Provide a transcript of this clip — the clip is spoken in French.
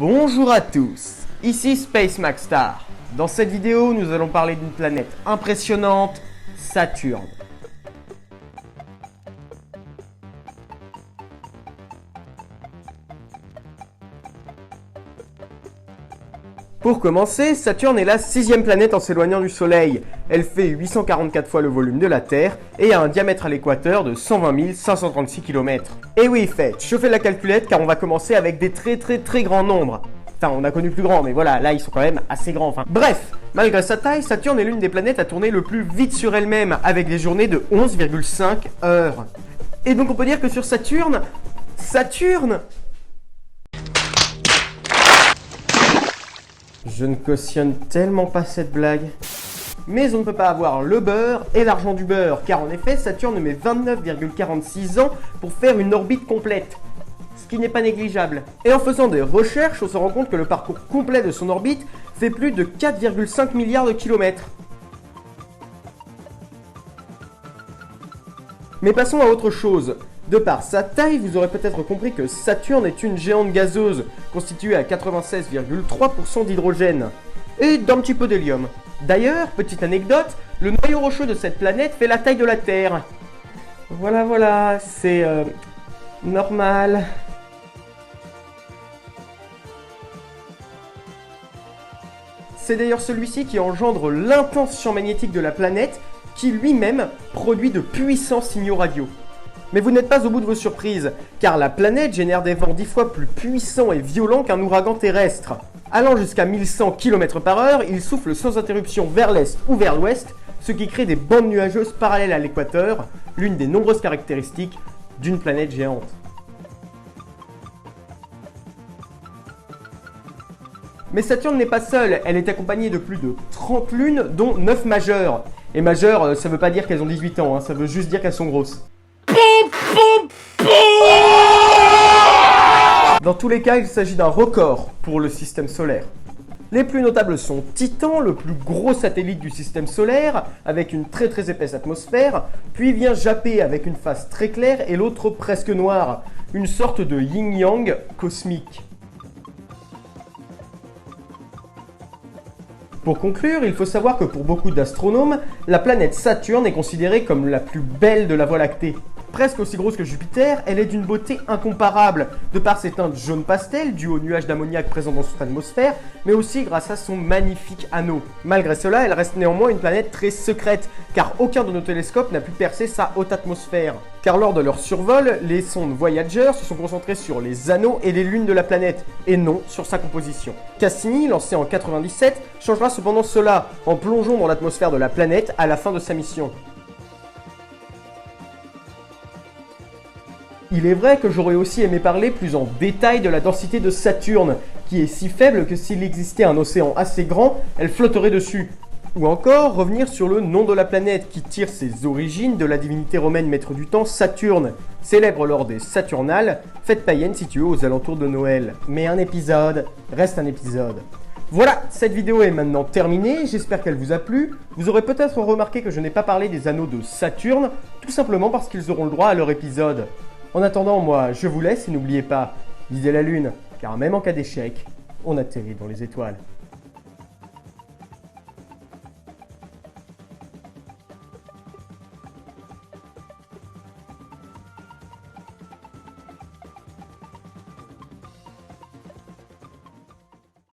Bonjour à tous, ici Space Maxstar. Dans cette vidéo, nous allons parler d'une planète impressionnante, Saturne. Pour commencer, Saturne est la 6e planète en s'éloignant du Soleil. Elle fait 844 fois le volume de la Terre et a un diamètre à l'équateur de 120 536 km. Et oui, faites, chauffez la calculette car on va commencer avec des très grands nombres. Enfin, on a connu plus grand, mais voilà, là ils sont quand même assez grands. Enfin, bref, malgré sa taille, Saturne est l'une des planètes à tourner le plus vite sur elle-même, avec des journées de 11,5 heures. Et donc on peut dire que sur Saturne... Je ne cautionne tellement pas cette blague. Mais on ne peut pas avoir le beurre et l'argent du beurre, car en effet, Saturne met 29,46 ans pour faire une orbite complète. Ce qui n'est pas négligeable. Et en faisant des recherches, on se rend compte que le parcours complet de son orbite fait plus de 4,5 milliards de kilomètres. Mais passons à autre chose. De par sa taille, vous aurez peut-être compris que Saturne est une géante gazeuse, constituée à 96,3% d'hydrogène, et d'un petit peu d'hélium. D'ailleurs, petite anecdote, le noyau rocheux de cette planète fait la taille de la Terre. Voilà, c'est normal. C'est d'ailleurs celui-ci qui engendre l'intense champ magnétique de la planète, qui lui-même produit de puissants signaux radio. Mais vous n'êtes pas au bout de vos surprises, car la planète génère des vents 10 fois plus puissants et violents qu'un ouragan terrestre. Allant jusqu'à 1100 km/h, il souffle sans interruption vers l'est ou vers l'ouest, ce qui crée des bandes nuageuses parallèles à l'équateur, l'une des nombreuses caractéristiques d'une planète géante. Mais Saturne n'est pas seule, elle est accompagnée de plus de 30 lunes, dont 9 majeures. Et majeures, ça veut pas dire qu'elles ont 18 ans, hein, ça veut juste dire qu'elles sont grosses. Dans tous les cas, il s'agit d'un record pour le système solaire. Les plus notables sont Titan, le plus gros satellite du système solaire, avec une très épaisse atmosphère, puis vient Japet avec une face très claire et l'autre presque noire, une sorte de yin-yang cosmique. Pour conclure, il faut savoir que pour beaucoup d'astronomes, la planète Saturne est considérée comme la plus belle de la Voie lactée. Presque aussi grosse que Jupiter, elle est d'une beauté incomparable, de par ses teintes jaune pastel dues aux nuages d'ammoniac présents dans son atmosphère, mais aussi grâce à son magnifique anneau. Malgré cela, elle reste néanmoins une planète très secrète, car aucun de nos télescopes n'a pu percer sa haute atmosphère. Car lors de leur survol, les sondes Voyager se sont concentrées sur les anneaux et les lunes de la planète, et non sur sa composition. Cassini, lancé en 97, changera cependant cela, en plongeant dans l'atmosphère de la planète à la fin de sa mission. Il est vrai que j'aurais aussi aimé parler plus en détail de la densité de Saturne, qui est si faible que s'il existait un océan assez grand, elle flotterait dessus. Ou encore revenir sur le nom de la planète qui tire ses origines de la divinité romaine maître du temps Saturne, célèbre lors des Saturnales, fête païenne située aux alentours de Noël. Mais un épisode reste un épisode. Voilà, cette vidéo est maintenant terminée, j'espère qu'elle vous a plu. Vous aurez peut-être remarqué que je n'ai pas parlé des anneaux de Saturne, tout simplement parce qu'ils auront le droit à leur épisode. En attendant, moi, je vous laisse et n'oubliez pas, visez la lune, car même en cas d'échec, on atterrit dans les étoiles.